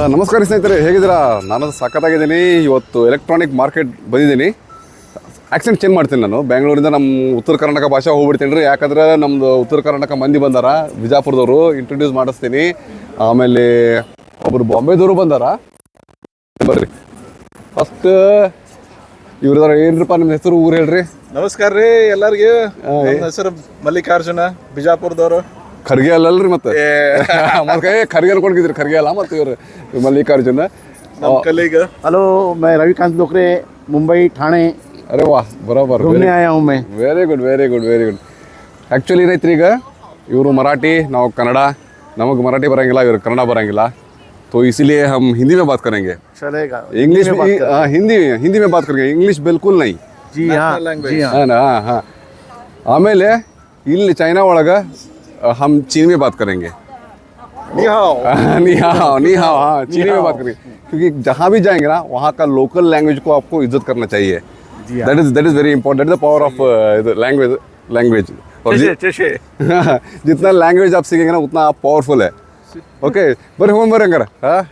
ನಮಸ್ಕಾರ ಸ್ನೇಹಿತರೆ, ಹೇಗಿದ್ದೀರಾ? ನಾನು ಸಖತ್ತಾಗಿದ್ದೀನಿ. ಇವತ್ತು ಎಲೆಕ್ಟ್ರಾನಿಕ್ ಮಾರ್ಕೆಟ್ ಬಂದಿದ್ದೀನಿ. ಆಕ್ಸೆಂಟ್ ಚೇಂಜ್ ಮಾಡ್ತೀನಿ. ನಾನು ಬೆಂಗಳೂರಿಂದ ನಮ್ಮ ಉತ್ತರ ಕರ್ನಾಟಕ ಭಾಷೆ ಹೋಗ್ಬಿಡ್ತೀನಿ ರೀ. ಯಾಕಂದ್ರೆ ನಮ್ಮದು ಉತ್ತರ ಕರ್ನಾಟಕ ಮಂದಿ ಬಂದಾರ, ಬಿಜಾಪುರದವರು. ಇಂಟ್ರೊಡ್ಯೂಸ್ ಮಾಡಿಸ್ತೀನಿ. ಆಮೇಲೆ ಒಬ್ಬರು ಬಾಂಬೆದವರು ಬಂದಾರ. ಬರ್ರಿ. ಫಸ್ಟ್ ಇವ್ರದಾರ ಏನ್ರಪ್ಪ ನಿಮ್ಮ ಹೆಸರು, ಊರು ಹೇಳ್ರಿ. ನಮಸ್ಕಾರ ರೀ ಎಲ್ಲರಿಗೂ. ನನ್ನ ಹೆಸರು ಮಲ್ಲಿಕಾರ್ಜುನ, ಬಿಜಾಪುರದವರು. ಖರ್ಗೆ ಅಲ್ಲಲ್ರಿ ಮತ್ತೆ ಖರ್ಗೆ ಅನ್ಕೊಂಡಿದ್ರಿ. ಖರ್ಗೆ ಅಲ್ಲ ಮತ್ತೆ ಇವರು ಮಲ್ಲಿಕಾರ್ಜುನ ನಮ್ಮ ಕಲೀಗ್. हेलो, मैं रविकांत लोकरे, मुंबई ठाणे. ಅರೆ ವಾಹ್, ಬರೋಬರ್. घूमने आया हूँ मैं. Very good very good very good. Actually ಏನೈತ್ರಿ, ಈಗ ಇವರು ಮರಾಠಿ, ನಾವು ಕನ್ನಡ. ನಮಗೆ ಮರಾಠಿ ಬರೋಂಗಿಲ್ಲ, ಇವ್ರಿಗೆ ಕನ್ನಡ ಬರೋಂಗಿಲ್ಲ. तो इसीलिए हम हिंदी में बात करेंगे. चलेगा. इंग्लिश में हिंदी में बात करेंगे. इंग्लिश बिल्कुल नहीं. जी हाँ, जी हाँ. हाँ हाँ. ಆಮೇಲೆ ಇಲ್ಲಿ ಚೈನಾ ಒಳಗೆ हम चीनी में बात करेंगे. नी हाओ. हाँ, चीनी में बात करेंगे. क्योंकि जहाँ भी जाएंगे ना, वहाँ का लोकल लैंग्वेज को आपको इज्जत करना चाहिए. That is very important. That is the power of language. जितना लैंग्वेज आप सीखेंगे ना, उतना आप पावरफुल है. ಓಕೆ, ಬರ್ರಿ ಹೋಗಿ ಬರ್ರಿ. ಹಂಗಾರ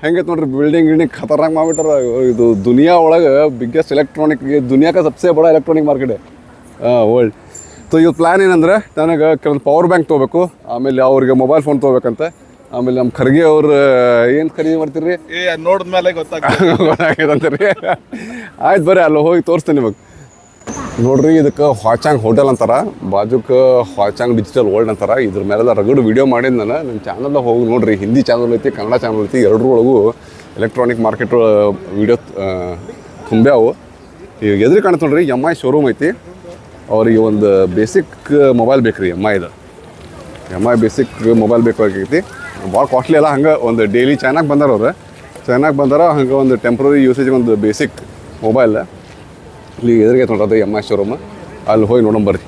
ಹೆಂಗೈತೆ ನೋಡ್ರಿ, ಬಿಲ್ಡಿಂಗ್ ಖತರ್ನಾಕ್ ಮಾಡ್ಬಿಟ್ಟಾರ. ಇದು ದುನಿಯಾ ಒಳಗೆ ಬಿಗ್ಗೆಸ್ಟ್ ಎಲೆಕ್ಟ್ರಾನಿಕ್, ದುನಿಯಾ का सबसे बड़ा ಎಲೆಕ್ಟ್ರಾನಿಕ್ ಮಾರ್ಕೆಟ್ ವರ್ಲ್ಡ್. ಸೊ ಇವತ್ತು ಪ್ಲ್ಯಾನ್ ಏನಂದ್ರೆ, ನನಗೆ ಕೆಲವೊಂದು ಪವರ್ ಬ್ಯಾಂಕ್ ತೊಗೋಬೇಕು, ಆಮೇಲೆ ಅವ್ರಿಗೆ ಮೊಬೈಲ್ ಫೋನ್ ತೊಗೋಬೇಕಂತ. ಆಮೇಲೆ ನಮ್ಮ ಖರ್ಗೆ ಅವ್ರು ಏನು ಖರೀದಿ ಮಾಡ್ತೀರಿ ನೋಡಿದ್ಮೇಲೆ ಗೊತ್ತಾಗೈತಂತೀರಿ. ಆಯ್ತು ಬರ್ರಿ, ಅಲ್ಲಿ ಹೋಗಿ ತೋರಿಸ್ತೇನೆ ನಿಮಗೆ. ನೋಡ್ರಿ, ಇದಕ್ಕೆ ಹಾಚಾಂಗ್ ಹೋಟೆಲ್ ಅಂತಾರ, ಬಾಜುಕ್ಕೆ ಹಾಚಾಂಗ್ ಡಿಜಿಟಲ್ ವರ್ಲ್ಡ್ ಅಂತಾರ. ಇದ್ರ ಮೇಲೆಲ್ಲ ರಗಡು ವಿಡಿಯೋ ಮಾಡಿದ್ದು ನಾನು. ನಿಮ್ಮ ಚಾನಲ್ದಾಗ ಹೋಗಿ ನೋಡ್ರಿ. ಹಿಂದಿ ಚಾನಲ್ ಐತಿ, ಕನ್ನಡ ಚಾನಲ್ ಐತಿ. ಎರಡರೊಳಗೂ ಎಲೆಕ್ಟ್ರಾನಿಕ್ ಮಾರ್ಕೆಟ್ ವಿಡಿಯೋ ತುಂಬ್ಯಾವು. ಈಗ ಎದುರು ಕಾಣುತ್ತೆ ನೋಡ್ರಿ, MI ಶೋರೂಮ್ ಐತಿ. ಅವ್ರಿಗೆ ಒಂದು ಬೇಸಿಕ್ ಮೊಬೈಲ್ ಬೇಕು ರೀ. MI ಬೇಸಿಕ್ ಮೊಬೈಲ್ ಬೇಕಾಗೈತಿ. ಭಾಳ ಕಾಸ್ಟ್ಲಿ ಅಲ್ಲ. ಹಂಗೆ ಒಂದು ಡೈಲಿ ಚೈನಾಗೆ ಬಂದಾರ ಹಂಗೆ ಒಂದು ಟೆಂಪ್ರರಿ ಯೂಸೇಜ್ ಒಂದು ಬೇಸಿಕ್ ಮೊಬೈಲ್ ಇಲ್ಲಿ ಎದುರಿಗೆ ನೋಡೋದು MI ಶೋರೂಮ್. ಅಲ್ಲಿ ಹೋಗಿ ನೋಡೋಣ ಬರ್ರಿ.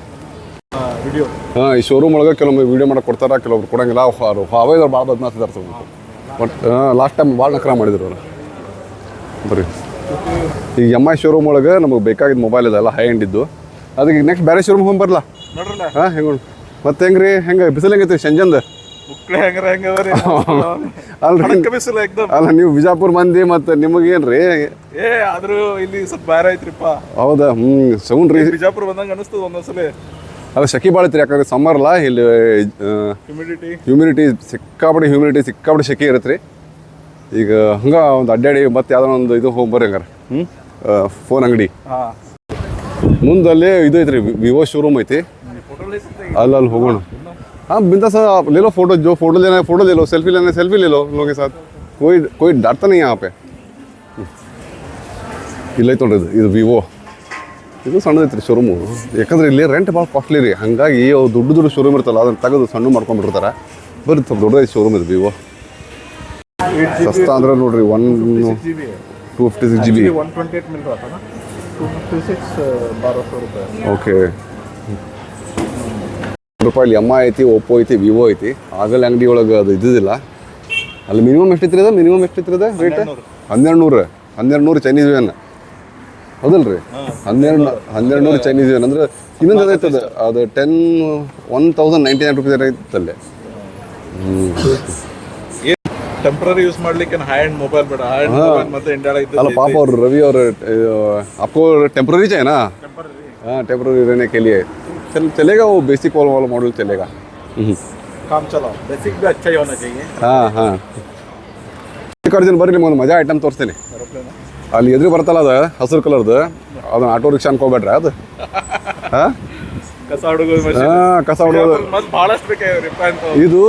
ವಿಡಿಯೋ. ಹಾಂ, ಈ ಶೋರೂಮ್ ಒಳಗೆ ಕೆಲವೊಮ್ಮೆ ವೀಡಿಯೋ ಮಾಡಕ್ಕೆ ಕೊಡ್ತಾರೆ, ಕೆಲವೊಬ್ರು ಕೊಡೋಂಗಿಲ್ಲ. ಹಾವೇದವ್ರು ಭಾಳ ಬದಲಾಯಿಸಿದಾರೆ ಸ್ವಲ್ಪ. ಬಟ್ ಲಾಸ್ಟ್ ಟೈಮ್ ಭಾಳ ನಕರ ಮಾಡಿದ್ರು ಅವರು. ಬರ್ರಿ, ಈಗ MI ಶೋರೂಮ್ ಒಳಗೆ ನಮಗೆ ಬೇಕಾಗಿದ್ದ ಮೊಬೈಲ್ ಇದೆಲ್ಲ ಹೈ ಎಂಡ್ ಇದ್ದು. ಅದಕ್ಕೆ ನೆಕ್ಸ್ಟ್ ಬೇರೆ ಶೋರೂಮ್ ಹೋಗಿ ಬರಲ್ಲ. ಹಾಂ, ಹೆಂಗೆ ಮತ್ತೆ ಹೆಂಗೆ ಬಿಸಿಲು ಹೆಂಗೈತಿ ಶೆಂಜನ್ದು? ಅಲ್ಲ, ನೀವು ಬಿಜಾಪುರ ಮಂದಿ, ಮತ್ತು ನಿಮಗೇನು ರೀ? ಆದ್ರೂ ಇಲ್ಲಿ ಸ್ವಲ್ಪ ಬೇರೆ ಐತ್ರಿಪ್ಪ. ಹೌದಾ? ಸೌಂಡ್ ರೀ. ಬಿಜಾಪುರ ಬಂದಂಗೆ ಅನಿಸ್ತದ ಒಂದೊಂದ್ಸಲ. ಅದು ಶೆಕೆ ಭಾಳ ಐತ್ರಿ. ಯಾಕಂದ್ರೆ ಸಮ್ಮರ್ ಅಲ್ಲ, ಇಲ್ಲಿ ಹ್ಯೂಮಿಡಿಟಿ ಸಿಕ್ಕಾಪಟ್ಟೆ ಶೆಕೆ ಇರುತ್ತೆ ರೀ. ಈಗ ಹಂಗೆ ಒಂದು ಅಡ್ಡಾಡಿ ಮತ್ತೆ ಯಾವ್ದೋ ಒಂದು ಇದು ಹೋಗಿ ಬರ್ರಿ. ಹಂಗಾರೆ ಫೋನ್ ಅಂಗಡಿ ಮುಂದಲ್ಲಿ ಇದು ಐತ್ರಿ, ವಿವೋ ಶೋರೂಮ್ ಐತಿ. ಅಲ್ಲಿ ಹೋಗೋಣ. हाँ, बिंदास ले लो फोटो. जो फोटो लेना है फोटो ले लो, सेल्फी लेना है सेल्फी ले लो लोगों के साथ. कोई डरता नहीं यहाँ पे. ಇಲ್ಲೈತೆ ನೋಡ್ರಿ, ಇದು ವಿವೋ. ಇದು ಸಣ್ಣದೈತ್ರಿ ಶೋರೂಮು. ಯಾಕಂದ್ರೆ ಇಲ್ಲಿ ರೆಂಟ್ ಭಾಳ ಕಾಸ್ಟ್ಲಿ ರೀ. ಹಾಗಾಗಿ ದೊಡ್ಡ ಶೋರೂಮ್ ಇರ್ತಲ್ಲ, ಅದನ್ನು ತೆಗೆದು ಸಣ್ಣ ಮಾಡ್ಕೊಂಡ್ಬಿಡ್ತಾರೆ. ಬರೀ ಸ್ವಲ್ಪ ದೊಡ್ಡದೈತೆ ಶೋರೂಮ್ ಇದು ವಿವೋ. ಸಸ್ತಾ ಅಂದ್ರೆ ನೋಡ್ರಿ, 256 GB. 128 मिल रहा था ना, 256 1200 रुपये. ಓಕೆ, ರೂಪಾಯಿ MI ಐತಿ, ಓಪೋ ಐತಿ, ವಿವೋ ಐತಿ. ಆಗಲ್ಲ ಅಂಗಡಿ ಒಳಗೆ ಅದು ಇದ್ದಿದ್ದಿಲ್ಲ. ಅಲ್ಲಿ ಮಿನಿಮಮ್ ಎಷ್ಟಿತ್ತು ರೇಟ್? 1200 Chinese yuan. ಹೌದಲ್ರಿ? 1200 ಚೈನೀಸ್ ಯುವಾನ್ ಅಂದ್ರೆ ಇನ್ನೊಂದು ಅದೈತದ, ಅದು 10,099 ರೂಪೀಸ್ ಐತಲ್ಲೇ. ಟೆಂಪ್ರರಿ ಯೂಸ್ ಮಾಡ್ಲಿಕ್ಕೆ ಹೈ ಎಂಡ್ ಮೊಬೈಲ್ ಬೇಡ. ಹೈ ಎಂಡ್ ಮೊಬೈಲ್ ಮತ್ತೆ ಇಂಡಿಯಾ ಇತ್ತು. ಅಲ್ಲ ಪಾಪ ಅವ್ರು ರವಿ ಅವರು आपको टेम्पररी चाहिए ना? हाँ, टेम्पररी रहने के लिए चलेगा. वो बेसिक वाला मॉडल चलेगा. काम चलाओ. बेसिक भी अच्छा ही होना चाहिए. हाँ. ಕರ್ಜನ್ ಬರ್ರಿ, ನಿಮ್ಗೊಂದು ಮಜಾ ಐಟಮ್ ತೋರಿಸ್ತೀನಿ. ಅಲ್ಲಿ ಎದುರು ಬರ್ತಲ್ಲ, ಅದು ಹಸಿರು ಕಲರ್ದು, ಅದನ್ನ ಆಟೋ ರಿಕ್ಷಾ ಅನ್ಕೋಬೇಡ್ರಿ. ಅದು ಕಸ ಹೊಡೋದು ಇದು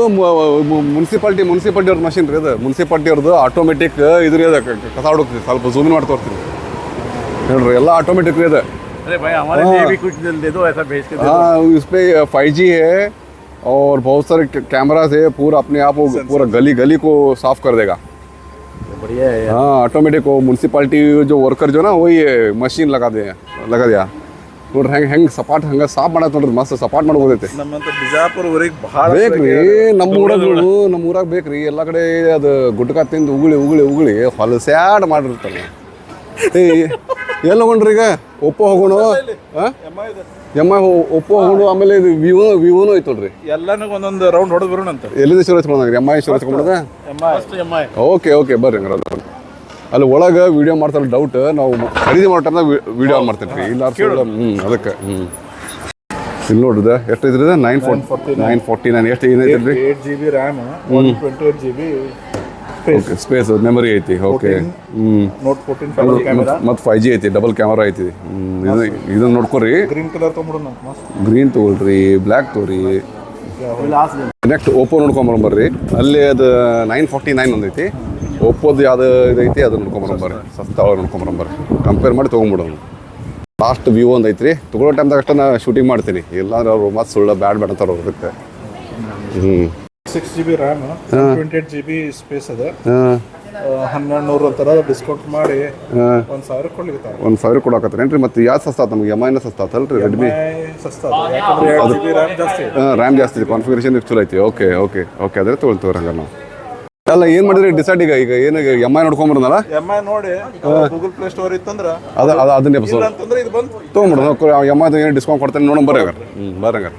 ಮುನ್ಸಿಪಾಲ್ಟಿ ಅವ್ರ ಮಷಿನ್ ರೀ. ಇದು ಮುನ್ಸಿಪಾಲ್ಟಿ ಅವ್ರದ್ದು ಆಟೋಮೆಟಿಕ್ ಇದು ರೀ. ಅದು ಕಸ ಹೊಡೋಗ್ತೀವಿ. ಸ್ವಲ್ಪ ಝೂಮಿನ್ ಮಾಡಿ ತೋರಿಸ್ತೀನಿ ನೋಡ್ರಿ. ಎಲ್ಲ ಆಟೋಮೆಟಿಕ್ ರೀ ಅದು. अरे भाई, हमारे लिए भी कुछ दे दो, ऐसा भेज के दे दो. हाँ, इस पे 5G है और बहुत सारे कैमरास है. पूरा अपने आप पूरा गली को साफ कर देगा. बढ़िया है. हाँ, ऑटोमेटिक. वो म्यूनसिपालिटी जो वर्कर जो ना, वही मशीन लगा दिया. ನೋಡ್ರಿ ಹೆಂಗೆ ಸಪಾಟ್ ಹಂಗೆ ಸಾಫ್ ಮಾಡಕ್ಕೆ ನೋಡ್ರಿ. ಮಸ್ತ್ ಸಪಾಟ್ ಮಾಡ್ಬೋದೈತೆ. ನಮ್ಮಂತ ಬಿಜಾಪುರ ಊರಿಗೆ ಭಾಳ ಬೇಕ್ರಿ. ನಮ್ಮೂರಾಗ ಬೇಕ್ರಿ. ಎಲ್ಲ ಕಡೆ ಅದು ಗುಟ್ಕಾ ತಿಂದು ಉಗುಳಿ ಹೊಲಸ್ಯಾಡ್ ಮಾಡಿರ್ತಾನೆ. ಎಲ್ಲಿ ಹೋಗೋಣ್ರಿ ಈಗ ಒಪ್ಪೋ ಹೋಗೋಣ ಎಮ್ ಐ ಒಪ್ಪೋ ಹೋಗೋಣ ಆಮೇಲೆ ಇದು ವಿವೋನು ಐತೆ ನೋಡ್ರಿ ಎಲ್ಲಾನು ಒಂದೊಂದು ರೌಂಡ್ ಹೊಡೆದು ಬರೋಣ ಅಂತ ಎಲ್ಲಿಂದ ಶುರು ಹಚ್ಕೊಂಡ್ರಿ ಎಮ್ ಐ ಶುರು ಹಚ್ಕೊಂಡ್ರದ ಓಕೆ ಬರ್ರಿ ಹಂಗಾರೆ ಅಲ್ಲಿ ಒಳಗೆ ವಿಡಿಯೋ ಮಾಡ್ತಾರೆ ಡೌಟ್ ನಾವು ಖರೀದಿ ಮಾಡೋ ಟೈಮ್ದಾಗ ವಿಡಿಯೋ ಆನ್ ಮಾಡ್ತೀವಿ ಇಲ್ಲ ಅದಕ್ಕೆ ಇಲ್ಲಿ ನೋಡ್ರಿದ ಎಷ್ಟು ಐತ್ರಿ 949 ಎಷ್ಟು ಏನೈತಿ 8GB RAM 128 GB okay space memory ಐತಿ ಓಕೆ ನೋಟ್ 14 ಕ್ಯಾಮೆರಾ ಮತ್ತು 5G ಐತಿ ಡಬಲ್ ಕ್ಯಾಮರಾ ಐತಿ ಇದನ್ನ ನೋಡ್ಕೊರಿ ಗ್ರೀನ್ ಕಲರ್ ತೊಗೊಂಡ್ಬಿಡೋಣ ಮಸ್ತ್ ಗ್ರೀನ್ ತೊಗೊಳ್ರಿ ಬ್ಲ್ಯಾಕ್ ತೊಗೊರಿ ನೆಕ್ಸ್ಟ್ ಓಪೋ ನೋಡ್ಕೊಂಬರ್ರಿ ಅಲ್ಲಿ ಅದು 949 ಒಂದೈತಿ ಒಪ್ಪೋದು ಯಾವ್ದು ಇದೈತಿ ಅದು ನೋಡ್ಕೊಂಬರ್ರಿ ಸಸ್ತಾ ಒಳಗೆ ನೋಡ್ಕೊಂಬರ್ರಿ ಕಂಪೇರ್ ಮಾಡಿ ತೊಗೊಂಡ್ಬಿಡೋಣ ಲಾಸ್ಟ್ ವ್ಯೂ ಒಂದು ಐತ್ರಿ ತೊಗೊಳ್ಳೋ ಟೈಮ್ದಾಗ ಅಷ್ಟೇ ನಾ ಶೂಟಿಂಗ್ ಮಾಡ್ತೀನಿ ಇಲ್ಲಾಂದ್ರೆ ಅವ್ರು ಮತ್ತೆ ಸುಳ್ಳು ಬ್ಯಾಡ್ ಅಂತಾರೆ ಅವ್ರು ಅದಕ್ಕೆ 6GB ರ್ಯಾಮ್ 28GB ಸ್ಪೇಸ್ ಅದ 1100 ಅಂತಾರ ಡಿಸ್ಕೌಂಟ್ ಮಾಡಿ 1000 ಕೊಡ್ಲಿಕ್ಕೆ 1000 ಕೊಡಕತ್ತೀರೇನ್ರಿ ಮತ್ತೆ ಯಾವ್ದು ಸಸ್ತಾ ನಮ್ಗೆ ಎಮ್ ಐನ ಸಸ್ತಾ ಅಲ್ರಿ ರೆಡ್ಮಿ ಸಸ್ತಾ ಯಾಕಂದ್ರೆ 8GB ರ್ಯಾಮ್ ಜಾಸ್ತಿ ರ್ಯಾಮ್ ಜಾಸ್ತಿ ಇದೆ ಕಾನ್ಫಿಗರೇಷನ್ ಚಲೋ ಐತಿ ಓಕೆ ಅದೇ ತೊಗೊಳ್ತೀವಿ ಹಂಗ ನಾವು ಅಲ್ಲ ಏನು ಮಾಡಿದ್ರಿ ಡಿಸೈಡ್ ಈಗ ಏನು ಎಮ್ ಐ ನೋಡ್ಕೊಂಬರ್ನಲ್ಲ ಎಮ್ ಐ ನೋಡಿ ಗೂಗಲ್ ಪ್ಲೇ ಸ್ಟೋರ್ ಇತ್ತಂದ್ರ ಅದನ್ನೇ ಅಂತಂದ್ರೆ ಇದು ಬಂದು ತೊಗೊಂಬಿಡೋದು ಎಮ್ ಐದು ಏನು ಡಿಸ್ಕೌಂಟ್ ಕೊಡ್ತೇನೆ ನೋಡೋಣ ಬರ್ರಿ ಹಂಗಾರೆ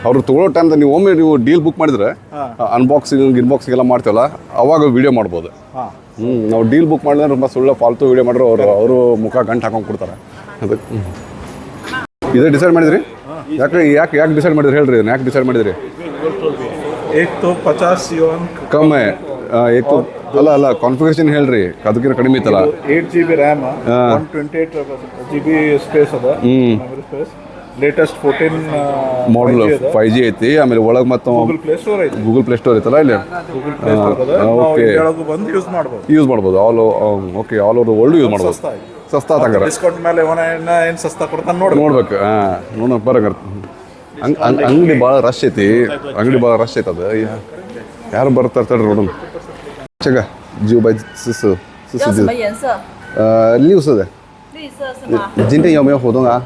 ಅವ್ರು ತೊಗೊಳ್ಳೋ ಟೈಮ್ದಾಗ ನೀವು ಒಮ್ಮೆ ನೀವು ಡೀಲ್ ಬುಕ್ ಮಾಡಿದ್ರೆ ಅನ್ಬಾಕ್ಸಿಂಗ್ ಇನ್ಬಾಕ್ಸಿಂಗ್ ಎಲ್ಲ ಮಾಡ್ತೀವಲ್ಲ ಅವಾಗ ವಿಡಿಯೋ ಮಾಡ್ಬೋದು ನಾವು ಡೀಲ್ ಬುಕ್ ಮಾಡಿದ್ರೆ ಮತ್ತೆ ಸುಳ್ಳು ಫಾಲ್ತು ವಿಡಿಯೋ ಮಾಡಿದ್ರೆ ಅವರು ಮುಖ ಗಂಟು ಹಾಕೊಂಡು ಕೊಡ್ತಾರೆ ಅದಕ್ಕೆ ಇದೇ ಡಿಸೈಡ್ ಮಾಡಿದ್ರಿ ಯಾಕೆ ಡಿಸೈಡ್ ಮಾಡಿದ್ರಿ ಹೇಳ್ರಿ ಯಾಕೆ ಡಿಸೈಡ್ ಮಾಡಿದ್ರಿ एक तो 50 युआन कम है एक तो ಅಲ್ಲ ಕಾನ್ಫಿಗರೇಷನ್ ಹೇಳ್ರಿ ಅದಕ್ಕಿಂತ ಕಡಿಮೆ ಇತ್ತಲ್ಲ 8GB ರ್ಯಾಮ್ 128GB ಸ್ಪೇಸ್ ಅದ ಮೆಮೊರಿ ಸ್ಪೇಸ್ ಲೇಟೆಸ್ಟ್ 14 ಮಾಡಲ್ 5G ಐತಿ ಆಮೇಲೆ ಒಳಗೆ ಮತ್ತೆ ಗೂಗಲ್ ಪ್ಲೇ ಸ್ಟೋರ್ ಐತಿ ಗೂಗಲ್ ಪ್ಲೇ ಸ್ಟೋರ್ ಐತಲ್ಲ ಇಲ್ಲಿ ಗೂಗಲ್ ಪ್ಲೇ ಸ್ಟೋರ್ ಅದ ಓಕೆ ಒಳಗೆ ಬಂದು ಯೂಸ್ ಮಾಡ್ಬೋದು ಆಲ್ ಓವರ್ ವರ್ಲ್ಡ್ ಯೂಸ್ ಮಾಡ್ಬೋದು ಸಸ್ತಾ ತಗರ ಡಿಸ್ಕೌಂಟ್ ಮೇಲೆ ಏನು ಸಸ್ತಾ ಕೊಡ್ತಾನೆ ನೋಡ್ಬೇಕು ನೋಡೋಣ ಬರಂಗಾರ ಅಂಗಡಿ ಭಾಳ ರಶ್ ಐತಿ ಅದು ಯಾರು ಬರ್ತಾರೆ ನೋಡೋಣ ಚಗ ಜೀವ ಬೈ ಸಿಸ್ 要什么颜色？绿色的。绿色是吗？今天有没有活动啊？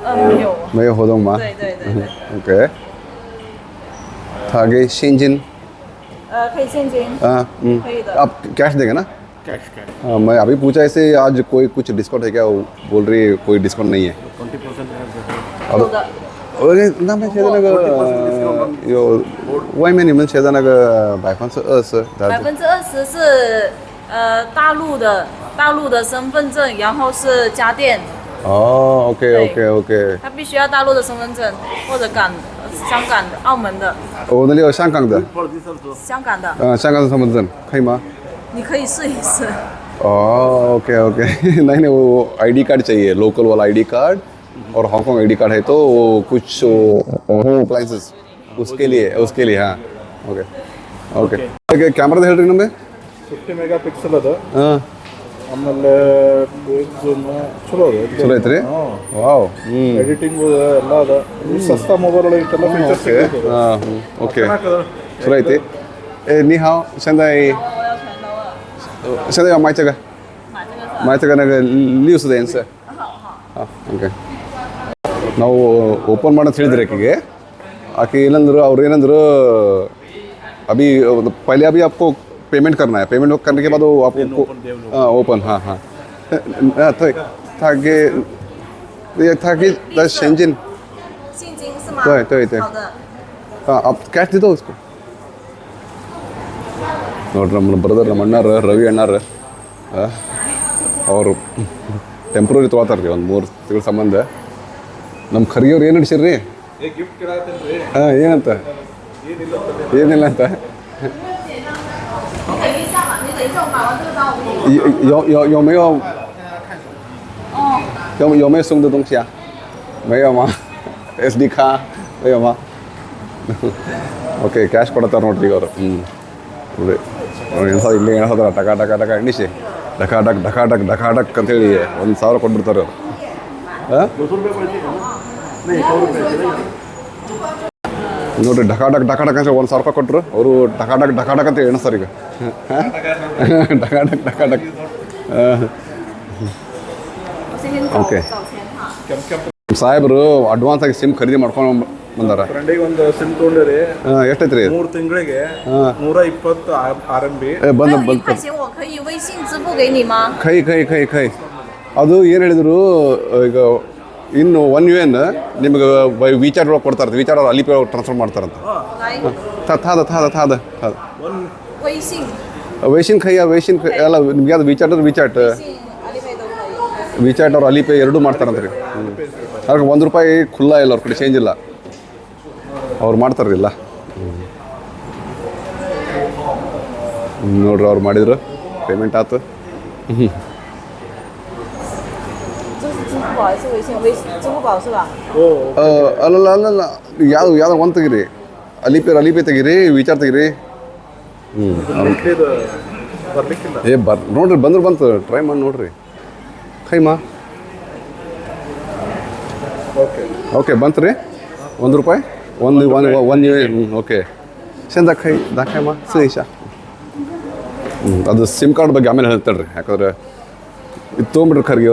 没有。没有活动吗？对。OK。他给现金。可以现金。可以的。आप कैश देंगे ना? कैश मैं अभी पूछा ऐसे आज कोई कुछ डिस्काउंट है क्या वो बोल रही है कोई डिस्काउंट नहीं है 有的。那么现在那个有外面你们现在那个20%20%是大陆的身份证，然后是家电。哦 ，OK， 他必须要大陆的身份证或者香港的、澳门的。我那里有香港的。香港的。香港的身份证可以吗？你可以试一试。ओके नहीं वो आईडी कार्ड चाहिए लोकल वाला आईडी कार्ड और हांगकांग आईडी कार्ड है तो वो कुछ होम अप्लायंसेस उसके लिए हाँ ओके कैमरा ಹೇಳ್ರಿ ನಮಗೆ 50 ಮೆಗಾಪಿಕ್ಸೆಲ್ ಅದ ಹಾಂ ಆಮೇಲೆ ಜೂಮ್ ಚಲೋ ಐತ್ರಿ ವಾವ್ ಎಡಿಟಿಂಗ್ ಎಲ್ಲ ಅದ ಸಸ್ತಾ ಮೊಬೈಲ್ ಒಳಗೆ ಇಷ್ಟೆಲ್ಲ ಫೀಚರ್ಸ್ ಹಾಂ ಓಕೆ ಚಲೋ ಐತಿ ನೀ ಹಾವ್现在要买这个买这个那个60的颜色好ಓಕೆ ನಾವು ಓಪನ್ ಮಾಡೋದು ಹೇಳಿದ್ರೆ ಆಕೆ ಏನಂದ್ರು ಅವ್ರು ಏನಂದ್ರು अभी पहले आपको पेमेंट करना है पेमेंट करने के बाद वो आपको ओपन हाँ था कि शेंजिन 现金是吗？对好的。आप कैश दे दो उसको ನೋಡ್ರಿ ನಮ್ಮ ಬ್ರದರ್ ನಮ್ಮ ಅಣ್ಣಾರ ರವಿ ಅಣ್ಣಾರ ಅವರು ಟೆಂಪ್ರರಿ ತೊಗೊಳ್ತಾರೆ ರೀ ಒಂದು 3 ತಿಂಗಳ ಸಂಬಂಧ ನಮ್ಮ ಖರ್ಗಿಯವ್ರು ಏನು ನಡ್ಸಿರಿ ಹಾಂ ಏನಂತ ಏನಿಲ್ಲ ಅಂತ有没有送的东西啊？没有吗？SD 卡没有吗？ಓಕೆ ಕ್ಯಾಶ್ ಕೊಡ್ತಾರೆ ನೋಡ್ರಿ ಈಗ ಅವರು ನೋಡಿ ಇಲ್ಲಿ ಎಣಿಸೋದ್ರ ಟಕ ಎಣಿಸಿ ಢಕಾಡಕ್ ಅಂತೇಳಿ 1000 ಕೊಟ್ಬಿಡ್ತಾರೆ ಅವರು ನೋಡ್ರಿ ಢಕಾಡಕ್ ಅಂತ 1000 ರೂಪಾಯಿ ಕೊಟ್ಟರು ಅವರು ಢಕಾಡಕ್ ಅಂತ ಎಣಿಸ್ತಾರೆ ಈಗ ಢಕಾಡಕ್ ಓಕೆ ಸಾಹೇಬರು ಅಡ್ವಾನ್ಸ್ ಆಗಿ ಸಿಮ್ ಖರೀದಿ ಮಾಡ್ಕೊಂಡು ಬಂದಾರ ಫ್ರೆಂಡಿಗೆ ಒಂದು ಸಿಮ್ ತೊಗೊಂಡಿರಿ ಎಷ್ಟೈತ್ರಿ 3 ತಿಂಗಳಿಗೆ 120 RMB ಬಂದ 1块钱我可以微信支付给你吗？可以 ಅದು ಏನು ಹೇಳಿದರು ಈಗ ಇನ್ನು UN ನಿಮಗೆ ವಿಚಾರ್ ಒಳಗೆ ಕೊಡ್ತಾರೆ ವಿಚಾರ ಅವ್ರು ಅಲಿಪೇ ಒಳಗೆ ಟ್ರಾನ್ಸ್ಫರ್ ಮಾಡ್ತಾರಂತ 来 ಥಾದ微信， ವೇಷನ್ ಕೈ ಎಲ್ಲ ನಿಮ್ಗೆ ಯಾವ್ದು ವಿಚಾಟ್信阿里贝都可以。 ವಿಚಾಟ್ ಅವ್ರು ಅಲಿಪೇ ಎರಡೂ ಮಾಡ್ತಾರಂತ ರೀ ಅವ್ರಿಗೆ ₹1 ಖುಲ್ಲಾ ಇಲ್ಲ ಅವ್ರ ಕಡೆ ಚೇಂಜ್ ಇಲ್ಲ ಅವ್ರು ಮಾಡ್ತಾರಿಲ್ಲ ನೋಡ್ರಿ ಅವ್ರು ಮಾಡಿದ್ರು ಪೇಮೆಂಟ್ ಆಯ್ತು 这是支付宝还是微信？支付宝是吧？ ಅಲ್ಲಲ್ಲ ಯಾವ್ದು ಒಂದು ತೆಗೀರಿ ಅಲಿಪೇ ತೆಗೀರಿ ವಿಚಾರ ತೆಗೀರಿ ಬರ್ಲಿಕ್ಕಿಲ್ಲ ನೋಡ್ರಿ ಬಂತು ಟ್ರೈ ಮಾಡಿ ನೋಡ್ರಿ ಖೈಮಾ ಓಕೆ ಓಕೆ ಬಂತು ರೀ ₹1 ಒಂದು ಓಕೆ ಚಂದ ದಾಖಾಯಮ್ಮ ಸೀಶಾ ಅದು ಸಿಮ್ ಕಾರ್ಡ್ ಬಗ್ಗೆ ಆಮೇಲೆ ಹೇಳ್ತಾರೆ ರೀ ಯಾಕಂದ್ರೆ ಇದು ತೊಗೊಂಬಿಟ್ರಿ ಖರ್ಗೆ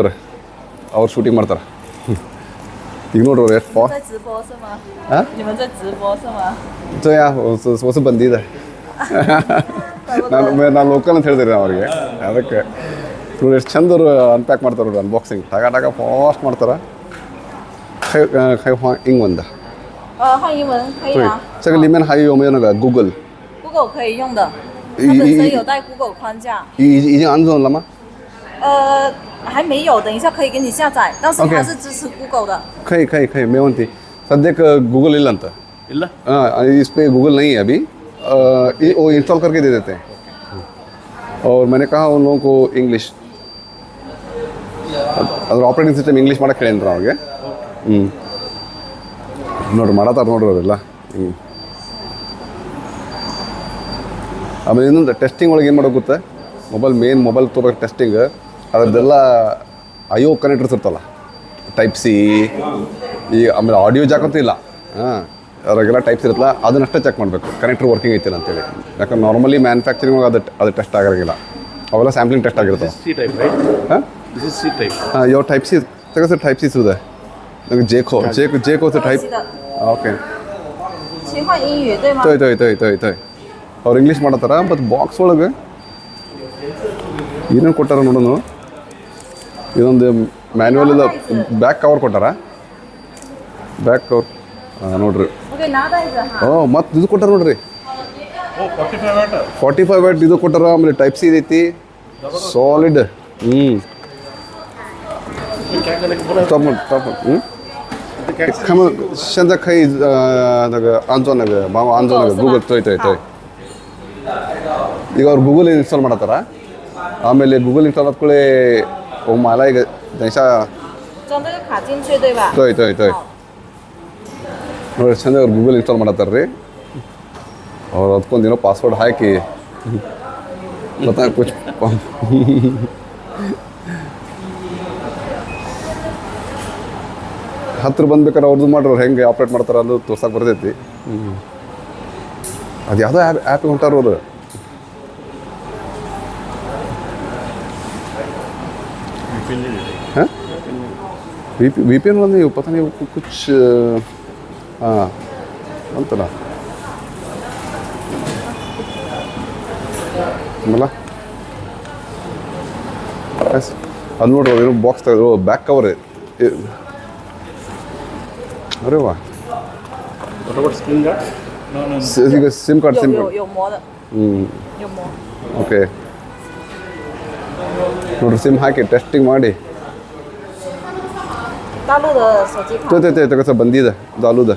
ಅವ್ರು ಶೂಟಿಂಗ್ ಮಾಡ್ತಾರೆ ಈಗ ನೋಡ್ರಿ ಅವ್ರು ಎಷ್ಟು 在直播是吗？啊？你们在直播是吗？对呀我是本地的ನಾನು ಲೋಕಲ್ ಅಂತ ಹೇಳಿದ್ರಿ ಅವ್ರಿಗೆ ಅದಕ್ಕೆ ನೋಡಿ ಎಷ್ಟು ಚಂದ ಅವ್ರು ಅನ್ಪ್ಯಾಕ್ ಮಾಡ್ತಾರೆ ನೋಡ್ರಿ ಅನ್ಬಾಕ್ಸಿಂಗ್ ಟಗ ಫಾಸ್ಟ್ ಮಾಡ್ತಾರೆ ಹಿಂಗೆ ಒಂದು 换英文可以 对 啊。这个里面还有没有那个 Google Google 可以用的，它本身有带 Google 框架。已经安装了吗还没有，等一下可以给你下载，但是 OK 它是支持 Google 的。可以没问题सद्यक Google ಇಲ್ಲ ಅಂತ ಇಲ್ಲ इस पे गूगल नहीं है अभी वो इंस्टॉल करके दे देते हैं और मैंने कहा उन लोगों को इंग्लिश अगर ऑपरेटिंग सिस्टम इंग्लिश ಮಾಡಕ್ಕೆ ಹೇಳಿದ್ರು ಅವ್ರಿಗೆ ನೋಡ್ರಿ ಮಾಡತ್ತಾರ ನೋಡ್ರಿ ಅವರೆಲ್ಲ ಆಮೇಲೆ ಇನ್ನೊಂದು ಟೆಸ್ಟಿಂಗ್ ಒಳಗೆ ಏನು ಮಾಡೋಕೆ ಗೊತ್ತಾ ಮೊಬೈಲ್ ತೊಗೊಬೇಕು ಟೆಸ್ಟಿಂಗ್ ಅದರದ್ದೆಲ್ಲ IO ಕನೆಕ್ಟರ್ಸ್ ಇರ್ತಲ್ಲ ಟೈಪ್ ಸಿ ಈ ಆಮೇಲೆ ಆಡಿಯೋ ಜಾಕ್ ಅಂತೂ ಇಲ್ಲ ಅದ್ರಾಗೆಲ್ಲ ಟೈಪ್ಸ್ ಇರುತ್ತಲ್ಲ ಅದನ್ನಷ್ಟೇ ಚೆಕ್ ಮಾಡಬೇಕು ಕನೆಕ್ಟರ್ ವರ್ಕಿಂಗ್ ಐತಿಲ್ಲ ಅಂತೇಳಿ ಯಾಕಂದ್ರೆ ನಾರ್ಮಲಿ ಮ್ಯಾನುಫ್ಯಾಕ್ಚರಿಂಗ್ ಅದು ಟೆಸ್ಟ್ ಆಗಿರೋಂಗಿಲ್ಲ ಅವೆಲ್ಲ ಸ್ಯಾಂಪ್ಲಿಂಗ್ ಟೆಸ್ಟ್ ಆಗಿರ್ತವೆ ಸಿ ಟೈಪ್ ರೈಟ್ ಹಾಂ ದಿಸ್ ಇಸ್ ಸಿ ಟೈಪ್ ಯಾವ type C sir type C ಇದೆ ನಂಗೆ ಜೇಕೋ ಟೈಪ್ ಓಕೆ 切换英语对吗？对ಅವ್ರು ಇಂಗ್ಲೀಷ್ ಮಾಡತ್ತಾರ ಮತ್ತು ಬಾಕ್ಸ್ ಒಳಗೆ ಏನೇನು ಕೊಟ್ಟಾರ ನೋಡೋಣ ಇದೊಂದು ಮ್ಯಾನ್ಯುವಲ್ ಇದು ಬ್ಯಾಕ್ ಕವರ್ ಕೊಟ್ಟಾರ ಬ್ಯಾಕ್ ಕವರ್ ನೋಡ್ರಿ 我给你拿袋子哈。ಮತ್ತು ಇದು ಕೊಟ್ಟಾರ ನೋಡ್ರಿ 45 ವ್ಯಾಟ್ ಇದು ಕೊಟ್ಟಾರ ಆಮೇಲೆ ಟೈಪ್ ಸಿ ಐತಿ ಸಾಲಿಡ್ ಟಾಪ್现在可以那个安装那个帮我安装那个 Google 对ಈಗ ಅವ್ರು ಗೂಗಲ್ ಇನ್ಸ್ಟಾಲ್ ಮಾಡತ್ತಾರ ಆಮೇಲೆ ಗೂಗಲ್ ಇನ್ಸ್ಟಾಲ್ ಆದ್ಕೂಳೆ ಮಾಲ ಈಗ ದೈಶ 装这个卡进去对吧？对ನೋಡಿ ಚಂದ ಅವ್ರು ಗೂಗಲ್ ಇನ್ಸ್ಟಾಲ್ ಮಾಡತ್ತಾರ ರೀ ಅವ್ರು ಅದಕ್ಕೊಂದು ಏನೋ ಪಾಸ್ವರ್ಡ್ ಹಾಕಿ ಗೊತ್ತಾ ಕುಚ್ ಹತ್ರ ಬಂದ್ಬೇಕಾರೆ ಅವ್ರದ್ದು ಮಾಡ್ರವ್ರು ಹೆಂಗೆ ಆಪ್ರೇಟ್ ಮಾಡ್ತಾರೆ ಅದು ತೋರ್ಸಕ್ಕೆ ಬರ್ತೈತಿ ಅದು ಯಾವುದೋ ಆ್ಯಪ್ ಹೊಂಟಾರ ಅವರು हाँ VPN वाला नहीं पता नहीं वो कुछ हाँ अंतरा मला ಅದು ನೋಡ್ರಿ ಏನೋ ಬಾಕ್ಸ್ ತೆಗೆದು ಬ್ಯಾಕ್ ಕವರ್ ಅರೆ ವಾ ವಾಟ್ ಅಬೌಟ್ ಸ್ಕ್ರೀನ್ ಗಾರ್ಡ್ ಈಗ ಸಿಮ್ ಕಾರ್ಡ್有膜的，有膜。ಓಕೆ ನೋಡ್ರಿ ಸಿಮ್ ಹಾಕಿ ಟೆಸ್ಟಿಂಗ್ ಮಾಡಿ 大陆的手机卡。对ತಗೋಸ ಬಂದಿದೆ ದಾಲುದ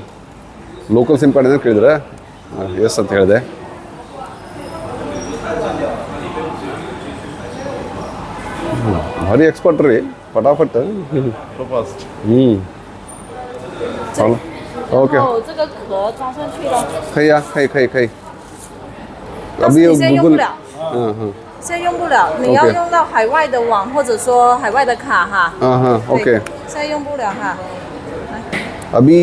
ಲೋಕಲ್ ಸಿಮ್ ಕಾರ್ಡ್ ಏನೋ ಕೇಳಿದ್ರೆ ಎಸ್ ಅಂತ ಹೇಳಿದೆ ಭಾರಿ ಎಕ್ಸ್ಪರ್ಟ್ ರೀ ಫಟಾಫಟ್ so fast okay 然后这个壳装上去了，可以啊可以但是你现在用不了，现在用不了，你要 OK 用到海外的网或者说海外的卡哈。对 okay 现在用不了哈。 अभी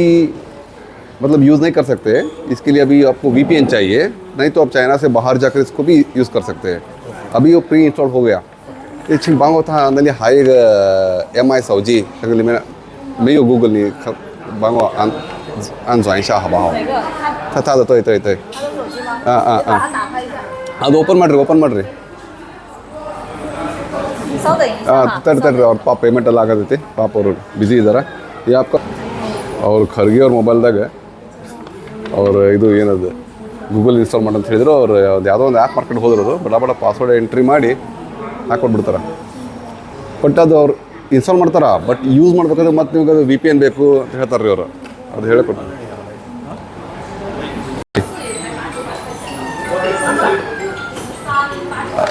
मतलब यूज़ नहीं कर सकते इसके लिए अभी आपको VPN चाहिए नहीं तो आप चाइना से बाहर जाकर इसको भी यूज़ कर सकते हैं अभी वो प्री इंस्टॉल हो गया ये छिंग बांगो था अंदर हाई MI सौजी अगले में没有 Google 你帮我安装一下好不好哪个？看他的对他的手机吗？你把它打开一下。ಅದು ಓಪನ್ ಮಾಡ್ರಿ上稍等一下 ಹಾಂ 哈。 ತಡ್ರಿ ಅವ್ರ ಪಾಪ ಪೇಮೆಂಟ್ ಎಲ್ಲ ಆಗತೈತಿ ಪಾಪ ಅವರು ಬ್ಯುಸಿ ಇದ್ದಾರೆ ಈ ಆ್ಯಪ್ ಅವ್ರು ಖರ್ಗೆ ಅವ್ರ ಮೊಬೈಲ್ದಾಗ ಅವ್ರು ಇದು ಏನದು ಗೂಗಲ್ ಇನ್ಸ್ಟಾಲ್ ಮಾಡಂತ ಹೇಳಿದ್ರು ಅವ್ರು ಯಾವುದೋ ಒಂದು ಆ್ಯಪ್ ಮಾರ್ಕೆಟ್ ಹೋದ್ರದು ಬಡ ಪಾಸ್ವರ್ಡ್ ಎಂಟ್ರಿ ಮಾಡಿ ಹಾಕ್ಕೊಟ್ಬಿಡ್ತಾರೆ ಬಟ್ ಅದು ಅವ್ರು ಇನ್ಸ್ಟಾಲ್ ಮಾಡ್ತಾರೆ ಬಟ್ ಯೂಸ್ ಮಾಡ್ಬೇಕಾದ್ರೆ ಮತ್ತೆ ನಿಮ್ಗೆ ಅದು VPN ಬೇಕು ಅಂತ ಹೇಳ್ತಾರೆ ರೀ ಅವರು ಅದು ಹೇಳಿಕೊಟ್ಟು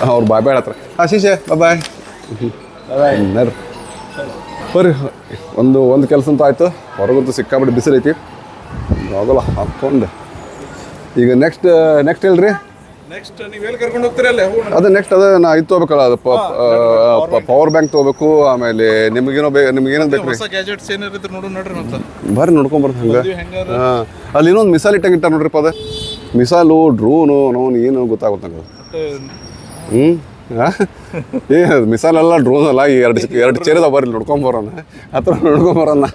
ಅವ್ರು ಬಾಯ್ ಬಾಯ್ ಹೇಳ್ತಾರೆ ಆಶೀಶೆ ಬಾಯ್ ನಡ್ರಿ ಬರ್ರಿ ಒಂದು ಕೆಲಸ ಅಂತ ಆಯಿತು ಹೊರಗಂತೂ ಸಿಕ್ಕಾಬಿಟ್ಟು ಬಿಸಿಲೈತಿ ಆಗಲ್ಲ ಹಾಕ್ಕೊಂಡು ಈಗ ನೆಕ್ಸ್ಟ್ ಹೇಳ್ರಿ ನೆಕ್ಸ್ಟ್ ನೀವು ಎಲ್ಲಿ ಕರ್ಕೊಂಡು ಹೋಗ್ತೀರಿ ಅಲ್ಲೇ ಅದು ನೆಕ್ಸ್ಟ್ ನಾ ಇದು ತೊಗೋಬೇಕಲ್ಲ ಅದು ಪವರ್ ಬ್ಯಾಂಕ್ ತೊಗೋಬೇಕು ಆಮೇಲೆ ನಿಮಗೇನೋ ನಿಮ್ಗೇನೋ ಬೇಕು ರೀ ಹೊಸ ಗ್ಯಾಜೆಟ್ಸ್ ಏನಾರಿದ್ರೆ ನೋಡ್ರಿ ಮತ್ತೆ ಬರ್ರಿ ನೋಡ್ಕೊಂಬರ್ರಿ ಹಂಗೆ ಹಾಂ ಅಲ್ಲಿ ಇನ್ನೊಂದು ಮಿಸಾಲ್ ಇಟ್ಟಾಗಿಟ್ಟ ನೋಡ್ರಿಪ್ಪ ಅದು ಮಿಸಾಲು ಡ್ರೋನು ನೋನು ಏನು ಗೊತ್ತಾಗುತ್ತೆ ನಂಗೆ ಹ್ಞೂ ಏ ಮಿಸಾಲ್ ಅಲ್ಲ ಡ್ರೋನ್ ಅಲ್ಲ ಈ ಎರಡು ಚೇರ್ ಅದಾವ ಬರ್ರಿ ನೋಡ್ಕೊಂಬರೋಣ ಹತ್ರ ನೋಡ್ಕೊಂಬರೋಣ